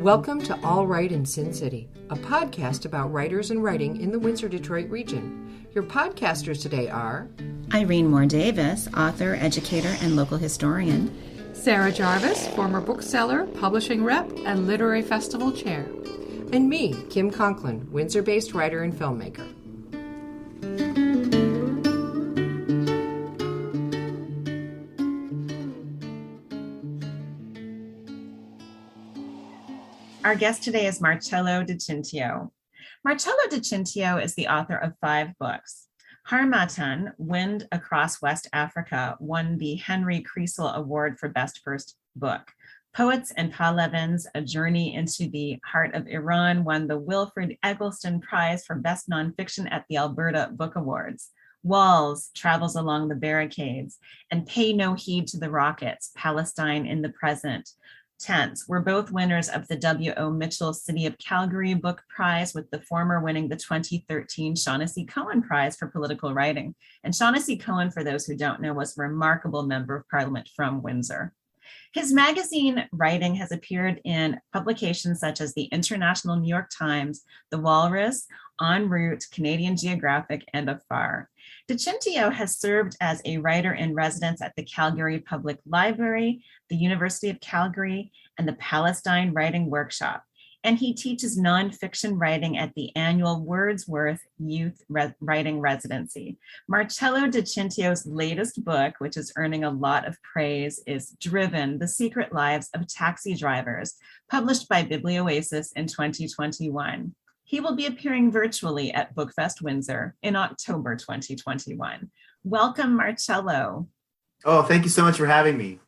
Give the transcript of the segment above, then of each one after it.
Welcome to All Right in Sin City, a podcast about writers and writing in the Windsor-Detroit region. Your podcasters today are Irene Moore Davis, author, educator, and local historian. Sarah Jarvis, former bookseller, publishing rep, and literary festival chair. and me, Kim Conklin, Windsor-based writer and filmmaker. Our guest today is Marcello Di Cintio. Marcello DiCintio is the author of 5 books. Harmattan, Wind Across West Africa, won the Henry Kriesel Award for Best First Book. Poets and Pahlevans, A Journey into the Heart of Iran, won the Wilfred Eggleston Prize for Best Nonfiction at the Alberta Book Awards. Walls, Travels Along the Barricades, and Pay No Heed to the Rockets, Palestine in the Present Tense were both winners of the W.O. Mitchell City of Calgary Book Prize, with the former winning the 2013 Shaughnessy Cohen Prize for Political Writing. And Shaughnessy Cohen, for those who don't know, was a remarkable member of Parliament from Windsor. His magazine writing has appeared in publications such as the International New York Times, the Walrus, EnRoute, Canadian Geographic, and Afar. DiCintio has served as a writer in residence at the Calgary Public Library, the University of Calgary, and the Palestine Writing Workshop. And he teaches nonfiction writing at the annual WordsWorth Youth Writing Residency. Marcello DiCintio's latest book, which is earning a lot of praise, is Driven: The Secret Lives of Taxi Drivers, published by Biblioasis in 2021. He will be appearing virtually at BookFest Windsor in October 2021. Welcome, Marcello. Oh, thank you so much for having me.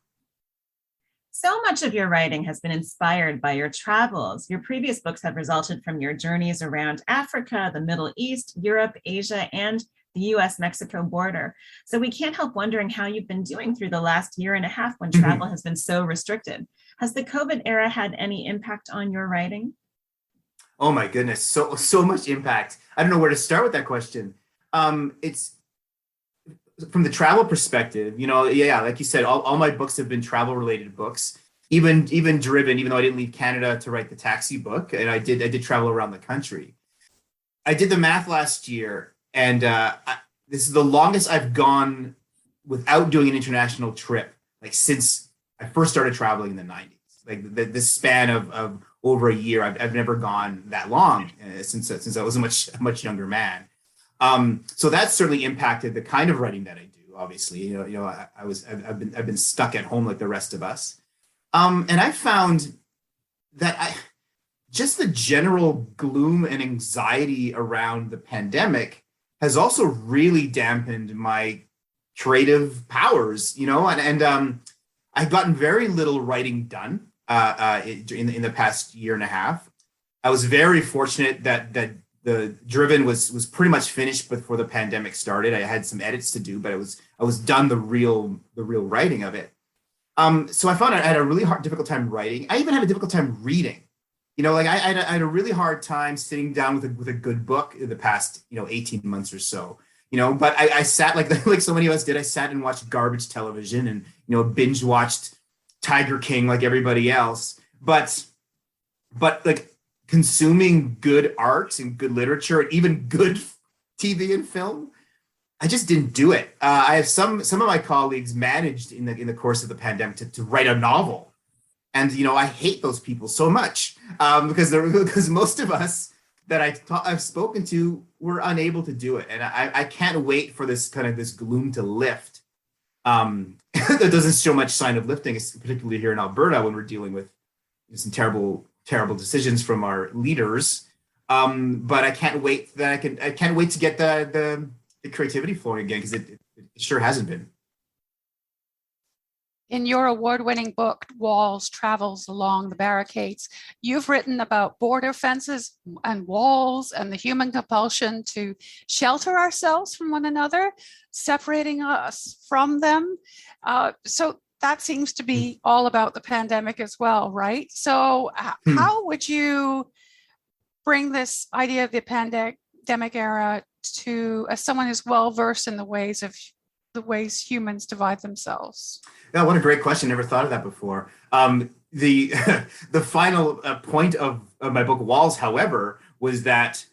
So much of your writing has been inspired by your travels. Your previous books have resulted from your journeys around Africa, the Middle East, Europe, Asia, and the US-Mexico border. So we can't help wondering how you've been doing through the last year and a half when travel has been so restricted. Has the COVID era had any impact on your writing? Oh my goodness, so much impact. I don't know where to start with that question. It's from the travel perspective, like you said, all my books have been travel-related books. Even Driven, even though I didn't leave Canada to write the taxi book, and I did travel around the country. I did the math last year, and this is the longest I've gone without doing an international trip, like since I first started traveling in the 90s. Like this span of over a year, I've never gone that long since I was a much younger man. So that certainly impacted the kind of writing that I do. Obviously, I've been stuck at home like the rest of us, and I found that just the general gloom and anxiety around the pandemic has also really dampened my creative powers. And I've gotten very little writing done in the past year and a half. I was very fortunate that the Driven was pretty much finished before the pandemic started. I had some edits to do, but I was done the real writing of it. So I found I had a really difficult time writing. I even had a difficult time reading. I had a really hard time sitting down with a good book in the past 18 months or so. But I sat like so many of us did. I sat and watched garbage television and binge watched Tiger King like everybody else. But like consuming good art and good literature and even good TV and film, I just didn't do it. I have some of my colleagues managed in the course of the pandemic to write a novel, and I hate those people so much because most of us that I've spoken to were unable to do it, and I can't wait for this gloom to lift. That doesn't show much sign of lifting, particularly here in Alberta when we're dealing with some terrible decisions from our leaders. But I can't wait to get the creativity flowing again, because it sure hasn't been. In your award-winning book, Walls, Travels Along the Barricades, you've written about border fences and walls and the human compulsion to shelter ourselves from one another, separating us from them. So that seems to be all about the pandemic as well, right? So how would you bring this idea of the pandemic era to as someone who's well-versed in the ways humans divide themselves? Yeah, what a great question. Never thought of that before. the the final point of my book Walls, however, was that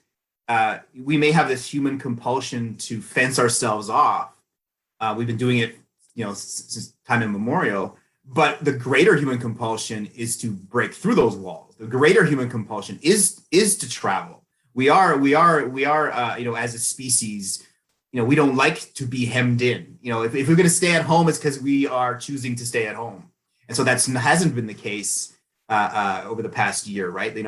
we may have this human compulsion to fence ourselves off. We've been doing it, since time immemorial. But the greater human compulsion is to break through those walls. The greater human compulsion is to travel. We are as a species, we don't like to be hemmed in. If we're going to stay at home, it's because we are choosing to stay at home. And so that hasn't been the case over the past year, right? I think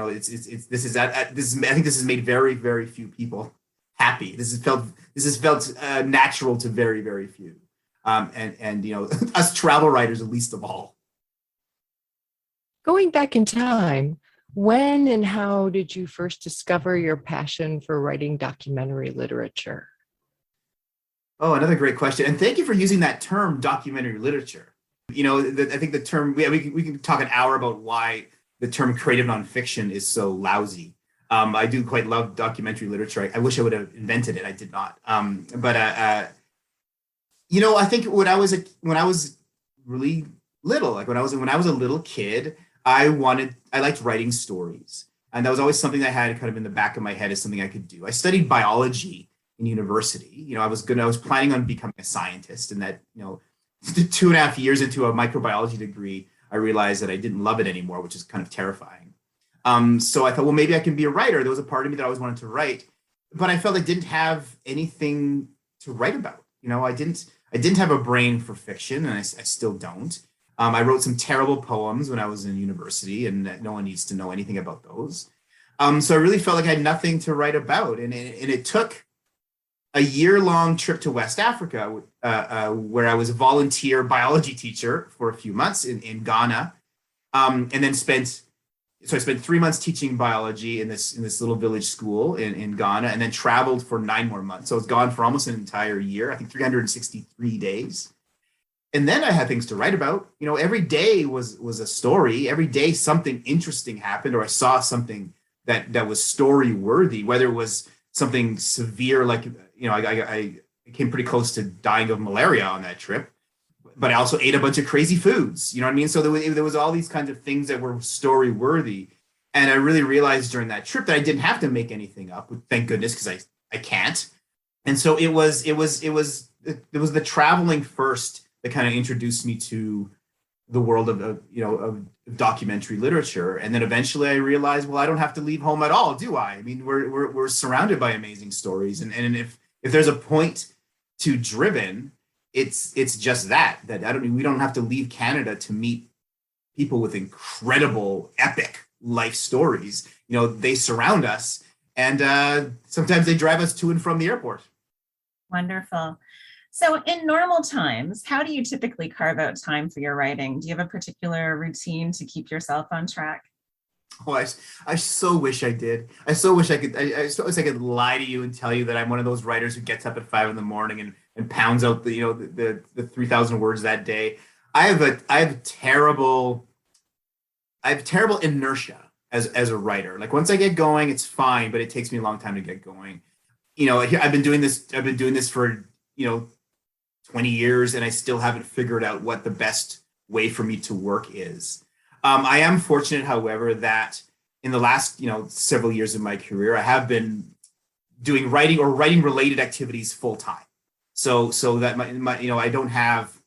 this has made very, very few people happy. This has felt natural to very, very few. And us travel writers, at least of all. Going back in time, when and how did you first discover your passion for writing documentary literature? Oh, another great question. And thank you for using that term, documentary literature. I think the term, we can talk an hour about why the term creative nonfiction is so lousy. I do quite love documentary literature. I wish I would have invented it. I did not. I think when I was really little, like when I was a little kid, I liked writing stories. And that was always something I had kind of in the back of my head as something I could do. I studied biology in university. I was planning on becoming a scientist, and that, 2.5 years into a microbiology degree, I realized that I didn't love it anymore, which is kind of terrifying. So I thought, well, maybe I can be a writer. There was a part of me that I always wanted to write, but I felt I didn't have anything to write about. I didn't have a brain for fiction, and I still don't. I wrote some terrible poems when I was in university, and no one needs to know anything about those. So I really felt like I had nothing to write about. And it took a year-long trip to West Africa, where I was a volunteer biology teacher for a few months in Ghana, and then I spent 3 months teaching biology in this little village school in Ghana, and then traveled for 9 more months. So I was gone for almost an entire year, I think 363 days. And then I had things to write about. Every day was a story. Every day something interesting happened, or I saw something that was story worthy, whether it was something severe, like, I came pretty close to dying of malaria on that trip, but I also ate a bunch of crazy foods. You know what I mean? So there was all these kinds of things that were story worthy. And I really realized during that trip that I didn't have to make anything up. Thank goodness, because I can't. And so it was the traveling first that kind of introduced me to the world of documentary literature. And then eventually I realized, well, I don't have to leave home at all, do I? I mean, we're surrounded by amazing stories. And if there's a point to Driven, it's just that we don't have to leave Canada to meet people with incredible, epic life stories. They surround us, and sometimes they drive us to and from the airport. Wonderful. So in normal times, how do you typically carve out time for your writing? Do you have a particular routine to keep yourself on track? Oh, I so wish I did. I so wish I could lie to you and tell you that I'm one of those writers who gets up at 5 a.m. and pounds out the 3,000 words that day. I have terrible inertia as a writer. Like, once I get going, it's fine, but it takes me a long time to get going. I've been doing this for 20 years, and I still haven't figured out what the best way for me to work is. I am fortunate, however, that in the last several years of my career, I have been doing writing or writing related activities full time. So that my I don't have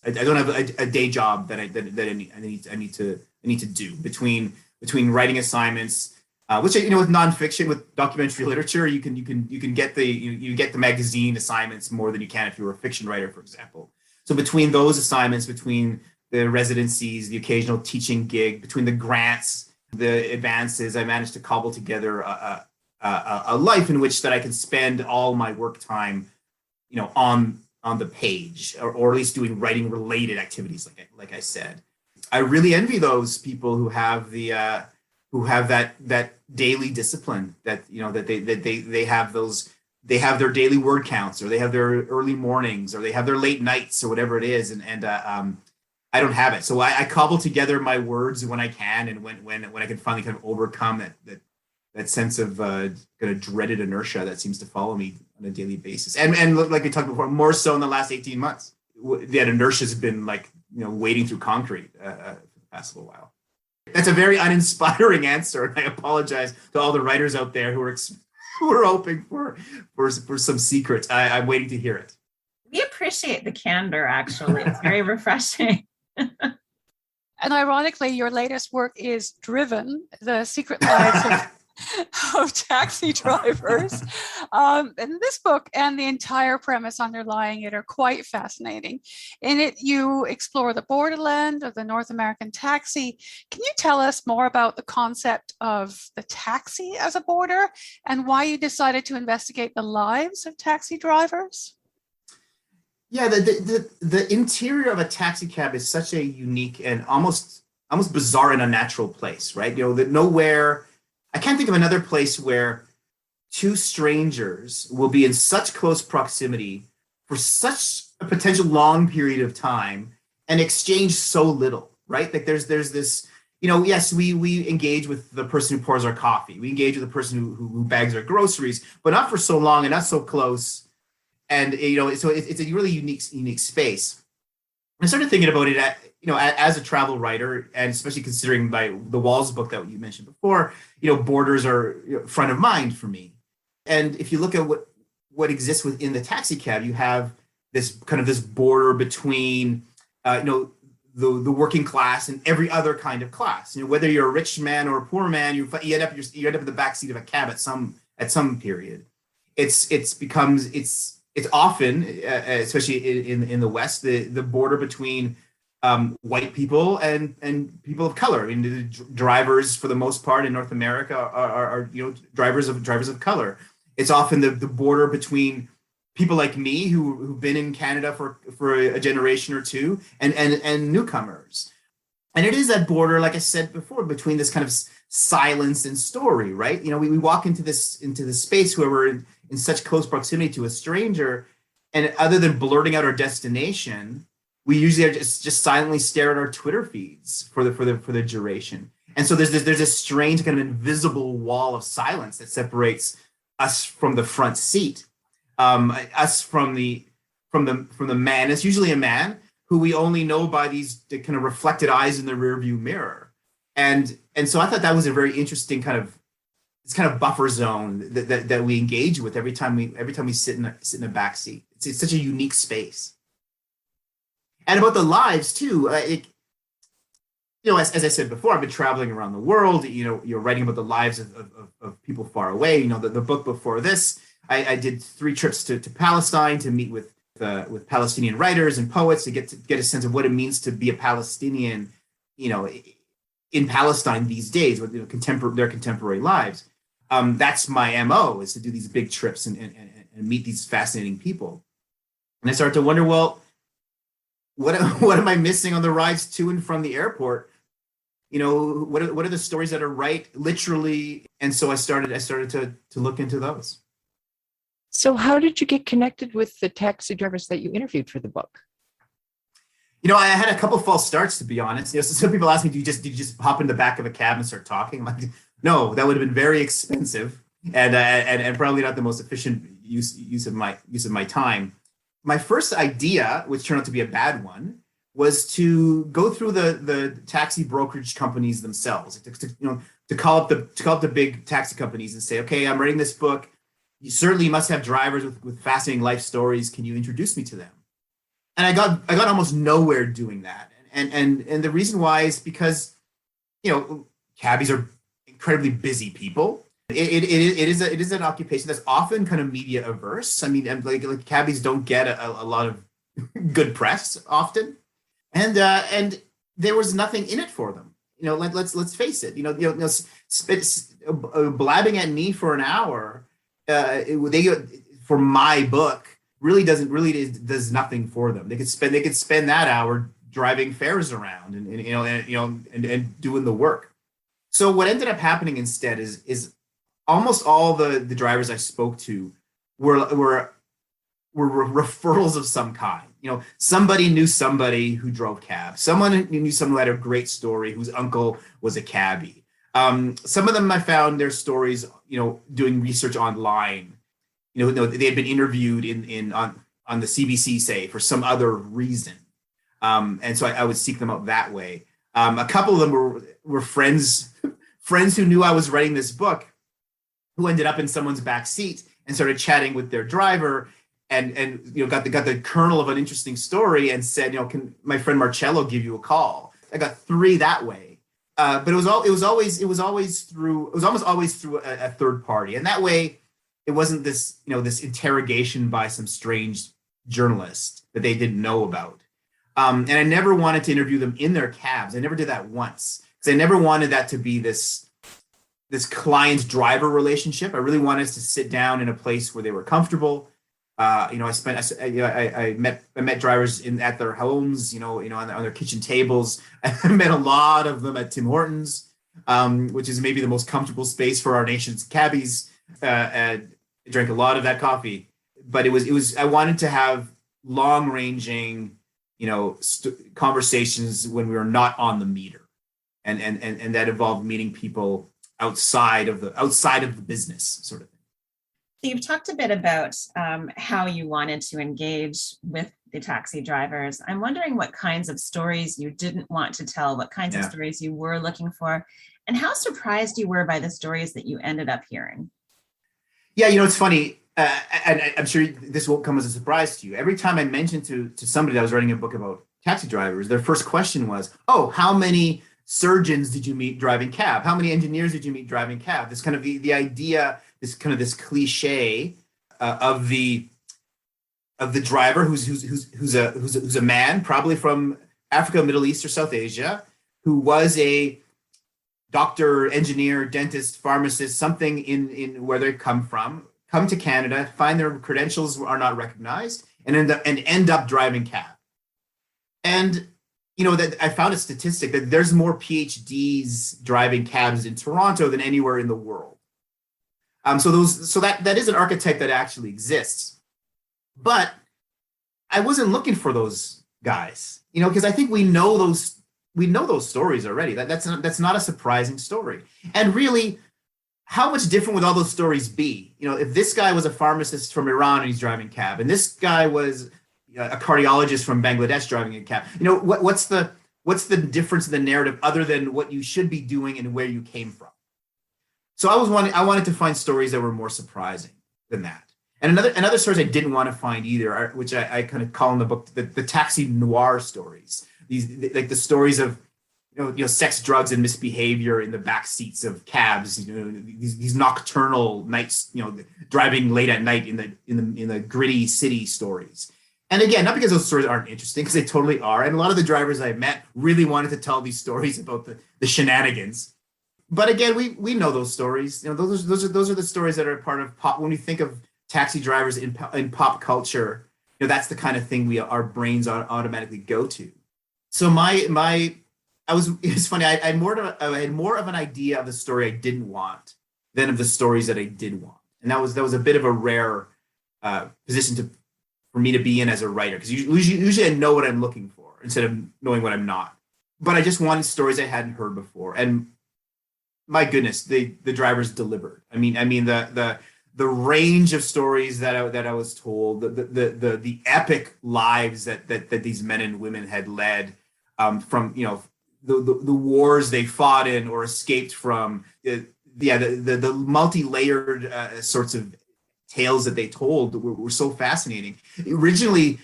a day job that I need to do between writing assignments, which with nonfiction, with documentary literature, you can get the magazine assignments more than you can if you were a fiction writer, for example. So between those assignments, between the residencies, the occasional teaching gig, between the grants, the advances, I managed to cobble together a life in which that I can spend all my work time, on the page, or at least doing writing related activities, like I said. I really envy those people who have that daily discipline, that they have their daily word counts, or they have their early mornings, or they have their late nights, or whatever it is, and I don't have it. So I cobble together my words when I can, and when I can finally kind of overcome that sense of kind of dreaded inertia that seems to follow me on a daily basis. And like we talked before, more so in the last 18 months, that inertia has been wading through concrete for the past little while. That's a very uninspiring answer, and I apologize to all the writers out there who are hoping for some secrets. I'm waiting to hear it. We appreciate the candor, actually. It's very refreshing. And ironically, your latest work is Driven, The Secret Lives of Taxi Drivers. And this book and the entire premise underlying it are quite fascinating. In it, you explore the borderland of the North American taxi. Can you tell us more about the concept of the taxi as a border and why you decided to investigate the lives of taxi drivers? Yeah, the interior of a taxi cab is such a unique and almost bizarre and unnatural place, right? That nowhere, I can't think of another place where two strangers will be in such close proximity for such a potential long period of time and exchange so little, right? Like there's this, yes, we engage with the person who pours our coffee, we engage with the person who bags our groceries, but not for so long and not so close. And so it's a really unique space. I started thinking about it as a travel writer, and especially considering by the Walls book that you mentioned before, borders are front of mind for me. And if you look at what exists within the taxi cab, you have this border between the working class and every other kind of class. Whether you're a rich man or a poor man, you end up in the backseat of a cab at some period. It's often, especially in the West, the border between white people and people of color. I mean, the drivers, for the most part, in North America are drivers of color. It's often the border between people like me who've been in Canada for a generation or two and newcomers. And it is that border, like I said before, between this kind of silence and story, right? We walk into this space where we're in such close proximity to a stranger, and other than blurting out our destination, we usually are just silently stare at our Twitter feeds for the duration. And so there's this strange kind of invisible wall of silence that separates us from the front seat, us from the man. It's usually a man who we only know by these kind of reflected eyes in the rearview mirror. And so I thought that was a very interesting kind of buffer zone that we engage with every time we sit in a back seat. It's such a unique space. And about the lives too, as I said before, I've been traveling around the world. You're writing about the lives of people far away. The book before this, I did 3 trips to Palestine to meet with Palestinian writers and poets to get a sense of what it means to be a Palestinian, in Palestine these days with their contemporary lives. That's my MO, is to do these big trips and meet these fascinating people. And I started to wonder, well, what am I missing on the rides to and from the airport? What are the stories that are right literally? And so I started to look into those. So how did you get connected with the taxi drivers that you interviewed for the book? I had a couple false starts, to be honest. So some people ask me, do you just hop in the back of a cab and start talking? I'm like, no, that would have been very expensive and probably not the most efficient use of my time. My first idea, which turned out to be a bad one, was to go through the taxi brokerage companies themselves, to call up the big taxi companies and say, okay, I'm writing this book. You certainly must have drivers with fascinating life stories. Can you introduce me to them? And I got almost nowhere doing that. And the reason why is because, cabbies are incredibly busy people. It is an occupation that's often kind of media averse. I mean, like cabbies don't get a lot of good press often, and there was nothing in it for them. Let's face it. Blabbing at me for an hour, for my book really does nothing for them. They could spend that hour driving fares around and doing the work. So what ended up happening instead is almost all the drivers I spoke to were referrals of some kind. Somebody knew somebody who drove cabs. Someone knew someone who had a great story whose uncle was a cabbie. Some of them I found their stories, doing research online. They had been interviewed on the CBC, say, for some other reason. And so I would seek them out that way. A couple of them were friends who knew I was writing this book, who ended up in someone's back seat and started chatting with their driver, and got the kernel of an interesting story and said, can my friend Marcello give you a call? I got 3 that way, but it was almost always through a third party, and that way it wasn't this this interrogation by some strange journalist that they didn't know about. And I never wanted to interview them in their cabs. I never did that once, because I never wanted that to be this client-driver relationship. I really wanted us to sit down in a place where they were comfortable. I met drivers at their homes, on their kitchen tables. I met a lot of them at Tim Hortons, which is maybe the most comfortable space for our nation's cabbies. And I drank a lot of that coffee, but it was. I wanted to have long-ranging, conversations when we were not on the meter, and that involved meeting people outside of the business sort of thing. So you've talked a bit about how you wanted to engage with the taxi drivers. I'm wondering what kinds of stories you didn't want to tell, what kinds of stories you were looking for, and how surprised you were by the stories that you ended up hearing. Yeah, it's funny, and I'm sure this won't come as a surprise to you. Every time I mentioned to somebody that I was writing a book about taxi drivers, their first question was, "Oh, how many surgeons did you meet driving cab? How many engineers did you meet driving cab?" This kind of the idea, this cliche of the driver who's a man, probably from Africa, Middle East, or South Asia, who was a doctor, engineer, dentist, pharmacist, something in where they come to Canada, find their credentials are not recognized, and end up driving cab. And that I found a statistic that there's more PhDs driving cabs in Toronto than anywhere in the world. So that is an archetype that actually exists. But I wasn't looking for those guys, because I think we know those stories already. That's not a surprising story. And really, how much different would all those stories be? If this guy was a pharmacist from Iran and he's driving cab, and this guy was a cardiologist from Bangladesh driving a cab, what's the difference in the narrative other than what you should be doing and where you came from? So I wanted to find stories that were more surprising than that. And another stories I didn't want to find either, which I kind of call in the book the taxi noir stories. These like the stories of sex, drugs, and misbehavior in the back seats of cabs. These nocturnal nights, driving late at night in the gritty city stories. And again, not because those stories aren't interesting, because they totally are. And a lot of the drivers I met really wanted to tell these stories about the shenanigans. But again, we know those stories. Those are the stories that are part of pop. When we think of taxi drivers in pop culture, that's the kind of thing our brains automatically go to. So it's funny. I had more of an idea of the story I didn't want than of the stories that I did want, and that was a bit of a rare position for me to be in as a writer, because usually I know what I'm looking for instead of knowing what I'm not. But I just wanted stories I hadn't heard before, and my goodness, the drivers delivered. I mean the range of stories that I was told, the epic lives that these men and women had led, from the wars they fought in or escaped from, the multi-layered sorts of tales that they told were so fascinating. Originally,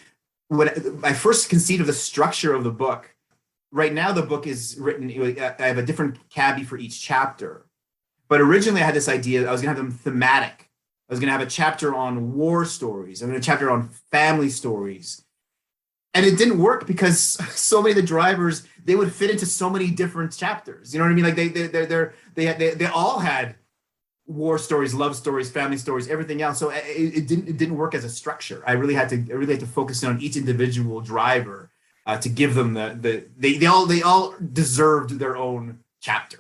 when I first conceived of the structure of the book, right now the book is written, I have a different cabbie for each chapter. But originally I had this idea, I was going to have them thematic. I was going to have a chapter on war stories. I'm going to have a chapter on family stories. And it didn't work because so many of the drivers, they would fit into so many different chapters. You know what I mean? Like they all had war stories, love stories, family stories, everything else. So it didn't work as a structure. I really had to focus on each individual driver to give them they all deserved their own chapter.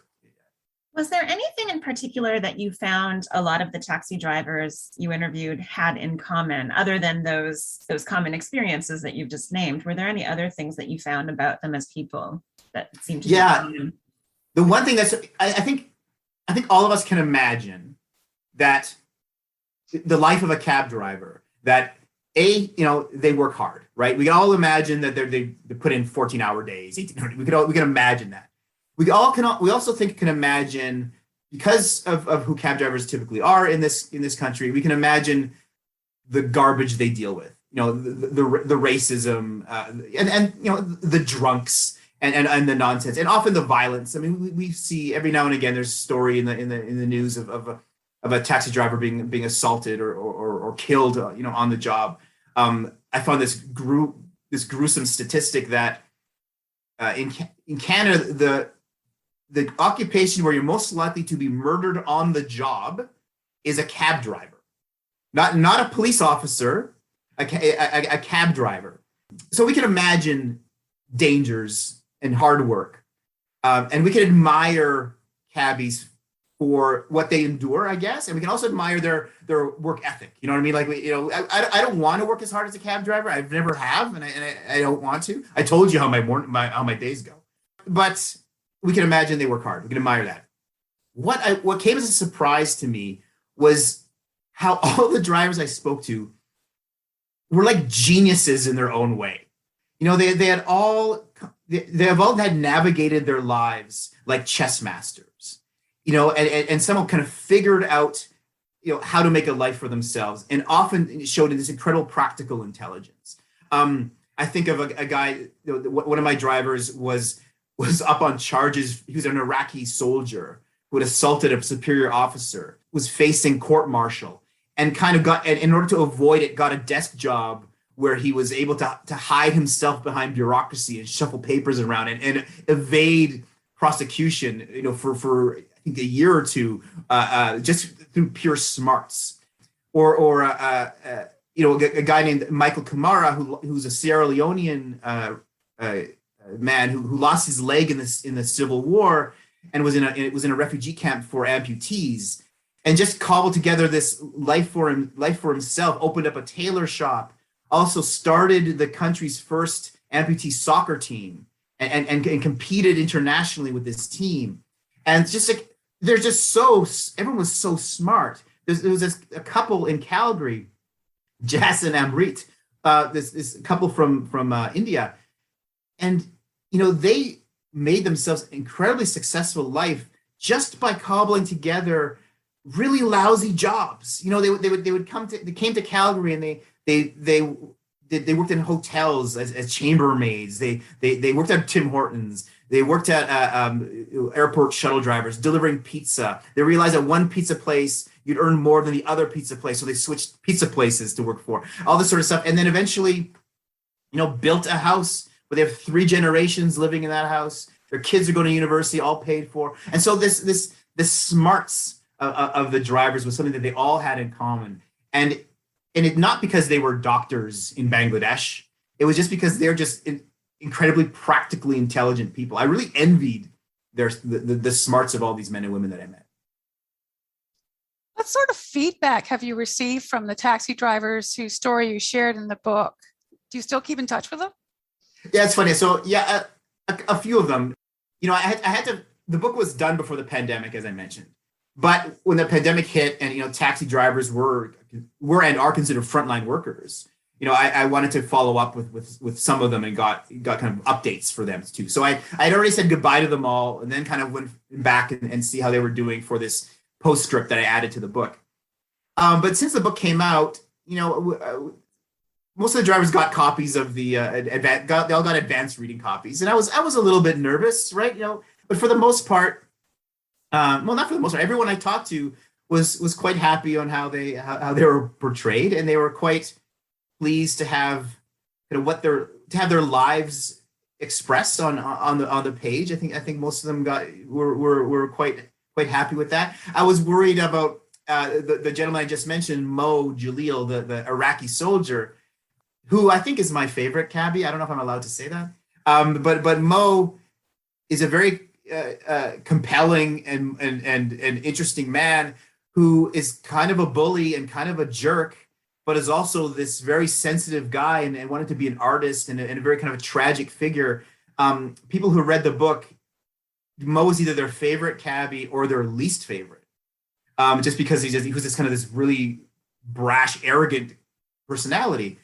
Was there anything in particular that you found a lot of the taxi drivers you interviewed had in common, other than those common experiences that you've just named? Were there any other things that you found about them as people that seemed to be common? The one thing that's I think all of us can imagine that the life of a cab driver, that they work hard, right? We can all imagine that they put in 14-hour days, 1800. We can imagine that. We also can imagine, because of who cab drivers typically are in this country, we can imagine the garbage they deal with. The racism and the drunks and the nonsense, and often the violence. I mean, we see every now and again there's a story in the news of a taxi driver being assaulted or killed, on the job. I found this gruesome statistic that in Canada, the occupation where you're most likely to be murdered on the job is a cab driver, not a police officer, a cab driver. So we can imagine dangers and hard work, and we can admire cabbies for what they endure, I guess, and we can also admire their work ethic. You know what I mean? Like, I don't want to work as hard as a cab driver. I've never have, and I don't want to. I told you how my days go, but we can imagine they work hard. We can admire that. What came as a surprise to me was how all the drivers I spoke to were like geniuses in their own way. They have all had navigated their lives like chess masters, and some kind of figured out, how to make a life for themselves, and often showed this incredible practical intelligence. I think of a guy, one of my drivers was up on charges. He was an Iraqi soldier who had assaulted a superior officer, was facing court-martial, and kind of got, and in order to avoid it, got a desk job where he was able to hide himself behind bureaucracy and shuffle papers around and evade prosecution, for I think a year or two, just through pure smarts. Or a guy named Michael Kamara, who's a Sierra Leonean man who lost his leg in the Civil War and was in a refugee camp for amputees, and just cobbled together this life for himself. Opened up a tailor shop. Also started the country's first amputee soccer team, and competed internationally with this team. And just like everyone was so smart. There was a couple in Calgary, Jas and Amrit, this couple from India, and they made themselves an incredibly successful life just by cobbling together really lousy jobs. They came to Calgary, and they worked in hotels as chambermaids. They worked at Tim Hortons. They worked at airport shuttle drivers delivering pizza. They realized at one pizza place you'd earn more than the other pizza place, so they switched pizza places to work for. All this sort of stuff, and then eventually, built a house where they have 3 generations living in that house. Their kids are going to university, all paid for. And so this smarts of the drivers was something that they all had in common, and it not because they were doctors in Bangladesh. It was just because they're just incredibly practically intelligent people. I really envied the smarts of all these men and women that I met. What sort of feedback have you received from the taxi drivers whose story you shared in the book? Do you still keep in touch with them? Yeah, it's funny. So yeah, a few of them. I had to. The book was done before the pandemic, as I mentioned. But when the pandemic hit, and taxi drivers were and are considered frontline workers, I wanted to follow up with some of them and got kind of updates for them too. So I had already said goodbye to them all, and then kind of went back and see how they were doing for this postscript that I added to the book. But since the book came out, most of the drivers got copies of the they all got advanced reading copies, and I was a little bit nervous, right? But for the most part. Not for the most part. Everyone I talked to was quite happy on how they were portrayed, and they were quite pleased to have their lives expressed on the page. I think most of them were quite happy with that. I was worried about the gentleman I just mentioned, Mo Jalil, the Iraqi soldier, who I think is my favorite cabbie. I don't know if I'm allowed to say that, but Mo is a very compelling and interesting man who is kind of a bully and kind of a jerk, but is also this very sensitive guy and wanted to be an artist and a very kind of a tragic figure. People who read the book, Mo is either their favorite cabbie or their least favorite, just because he was this kind of this really brash, arrogant personality.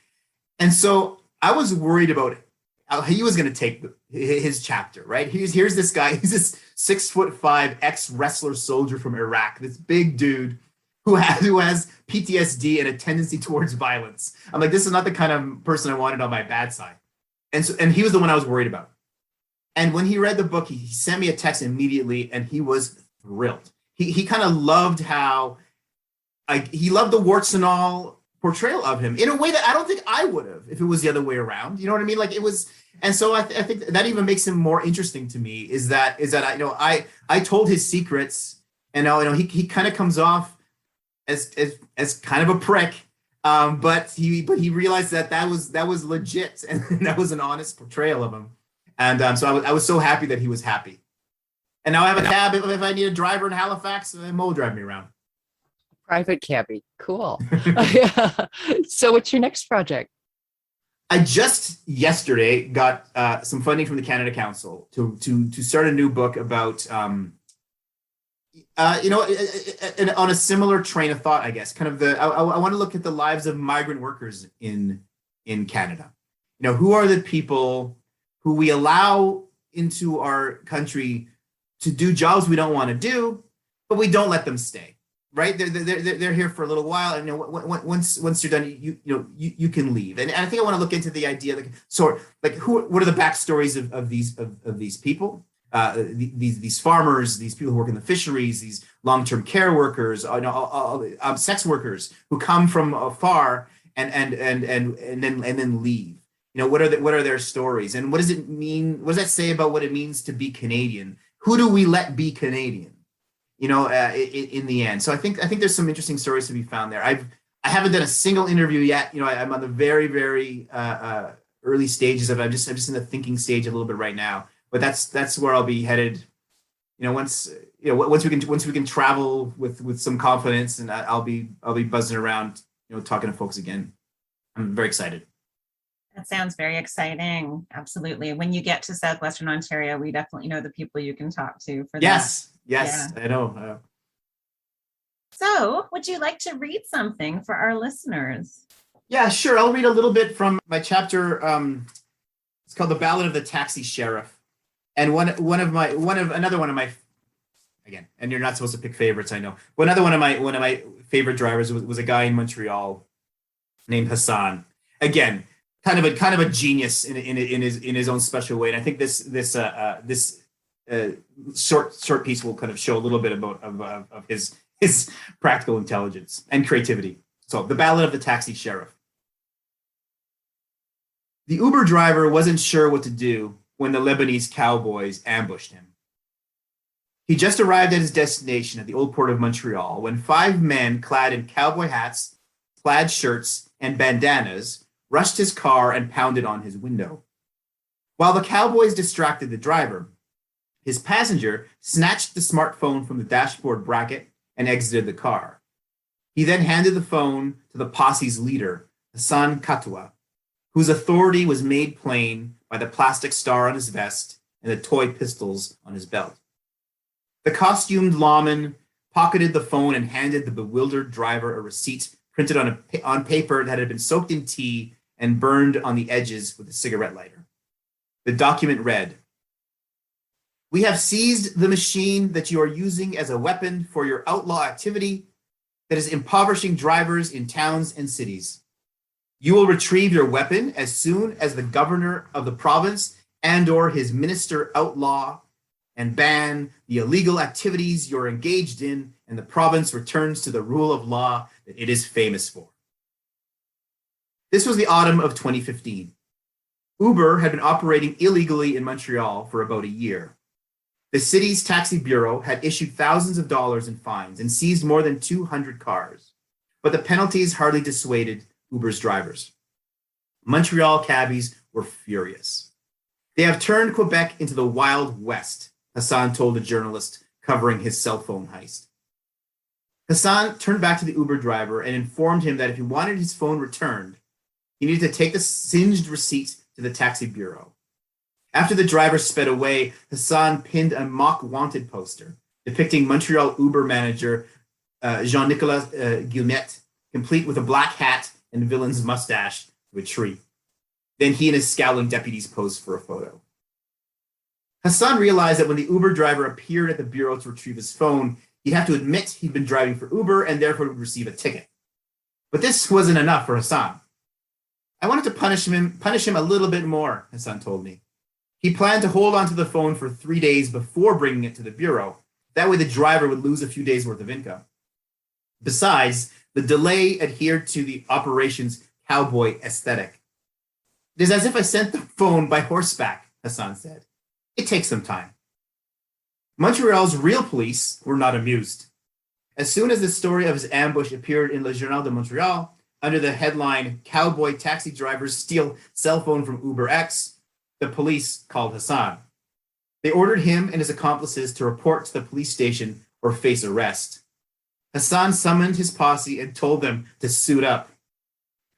And so I was worried about how he was going to take his chapter, right? Here's this guy, he's this 6'5" ex-wrestler soldier from Iraq, this big dude who has PTSD and a tendency towards violence. I'm like, this is not the kind of person I wanted on my bad side. And he was the one I was worried about. And when he read the book, he sent me a text immediately, and he was thrilled. He kind of loved how he loved the warts and all portrayal of him in a way that I don't think I would have if it was the other way around. You know what I mean? Like it was, and so I think that even makes him more interesting to me. Is that I told his secrets, and he kind of comes off as kind of a prick, but he realized that was legit, and that was an honest portrayal of him. And so I was so happy that he was happy. And now I have a cab if I need a driver in Halifax, Mo will drive me around. Private cabbie. Cool. So what's your next project? I just yesterday got some funding from the Canada Council to start a new book about, on a similar train of thought, I guess, kind of I want to look at the lives of migrant workers in Canada. Who are the people who we allow into our country to do jobs we don't want to do, but we don't let them stay, right? They're here for a little while, and once you're done, you can leave. And I think I want to look into the idea, what are the backstories of these people, these farmers, these people who work in the fisheries, these long-term care workers, sex workers who come from afar and then leave. What are their stories, and what does it mean? What does that say about what it means to be Canadian? Who do we let be Canadian? In the end. So I think there's some interesting stories to be found there. I haven't done a single interview yet. I'm on the very, very early stages of it. I'm just in the thinking stage a little bit right now. But that's where I'll be headed. Once we can travel with some confidence, and I'll be buzzing around, talking to folks again. I'm very excited. That sounds very exciting. Absolutely. When you get to Southwestern Ontario, we definitely know the people you can talk to for that. Yes, yeah. I know. So, would you like to read something for our listeners? Yeah, sure. I'll read a little bit from my chapter. It's called "The Ballad of the Taxi Sheriff," and another one of my again. And you're not supposed to pick favorites, I know. Another one of my favorite drivers was a guy in Montreal named Hassan. Again, kind of a genius in his own special way. And I think this short piece will kind of show a little bit of his practical intelligence and creativity. So, "The Ballad of the Taxi Sheriff." The Uber driver wasn't sure what to do when the Lebanese cowboys ambushed him. He just arrived at his destination at the old port of Montreal when 5 men clad in cowboy hats, plaid shirts, and bandanas rushed his car and pounded on his window. While the cowboys distracted the driver, his passenger snatched the smartphone from the dashboard bracket and exited the car. He then handed the phone to the posse's leader, Hassan Katwa, whose authority was made plain by the plastic star on his vest and the toy pistols on his belt. The costumed lawman pocketed the phone and handed the bewildered driver a receipt printed on paper that had been soaked in tea and burned on the edges with a cigarette lighter. The document read, "We have seized the machine that you are using as a weapon for your outlaw activity that is impoverishing drivers in towns and cities. You will retrieve your weapon as soon as the governor of the province and/or his minister outlaw and ban the illegal activities you're engaged in, and the province returns to the rule of law that it is famous for." This was the autumn of 2015. Uber had been operating illegally in Montreal for about a year. The city's taxi bureau had issued thousands of dollars in fines and seized more than 200 cars, but the penalties hardly dissuaded Uber's drivers. Montreal cabbies were furious. "They have turned Quebec into the Wild West," Hassan told a journalist covering his cell phone heist. Hassan turned back to the Uber driver and informed him that if he wanted his phone returned, he needed to take the singed receipt to the taxi bureau. After the driver sped away, Hassan pinned a mock wanted poster depicting Montreal Uber manager Jean-Nicolas Guillemette, complete with a black hat and villain's mustache, to a tree. Then he and his scowling deputies posed for a photo. Hassan realized that when the Uber driver appeared at the bureau to retrieve his phone, he'd have to admit he'd been driving for Uber and therefore would receive a ticket. But this wasn't enough for Hassan. I wanted to punish him a little bit more, Hassan told me. He planned to hold onto the phone for 3 days before bringing it to the bureau. That way the driver would lose a few days' worth of income. Besides, the delay adhered to the operation's cowboy aesthetic. It is as if I sent the phone by horseback, Hassan said. It takes some time. Montreal's real police were not amused. As soon as the story of his ambush appeared in Le Journal de Montréal under the headline, Cowboy Taxi Drivers Steal Cell Phone from Uber X, the police called Hassan. They ordered him and his accomplices to report to the police station or face arrest. Hassan summoned his posse and told them to suit up.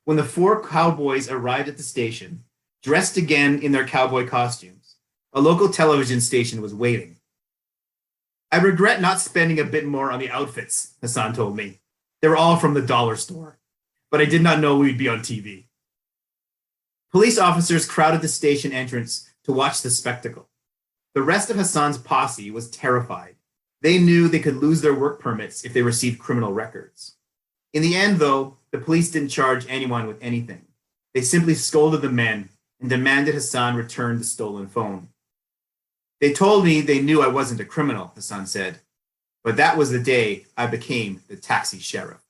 When the 4 cowboys arrived at the station, dressed again in their cowboy costumes, a local television station was waiting. I regret not spending a bit more on the outfits, Hassan told me. They were all from the dollar store, but I did not know we'd be on TV. Police officers crowded the station entrance to watch the spectacle. The rest of Hassan's posse was terrified. They knew they could lose their work permits if they received criminal records. In the end, though, the police didn't charge anyone with anything. They simply scolded the men and demanded Hassan return the stolen phone. They told me they knew I wasn't a criminal, Hassan said, but that was the day I became the taxi sheriff.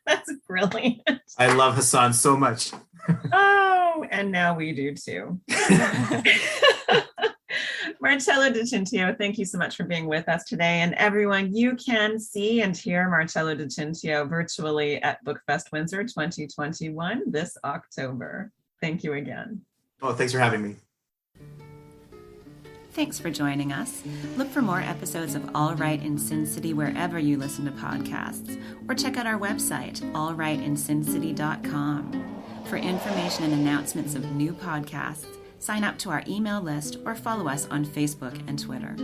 That's brilliant. I love Hassan so much. Oh, and now we do too. Marcello DiCintio, thank you so much for being with us today. And everyone, you can see and hear Marcello DiCintio virtually at BookFest Windsor 2021 this October. Thank you again. Oh, thanks for having me. Thanks for joining us. Look for more episodes of All Right in Sin City wherever you listen to podcasts, or check out our website, allrightinsincity.com. For information and announcements of new podcasts, sign up to our email list or follow us on Facebook and Twitter.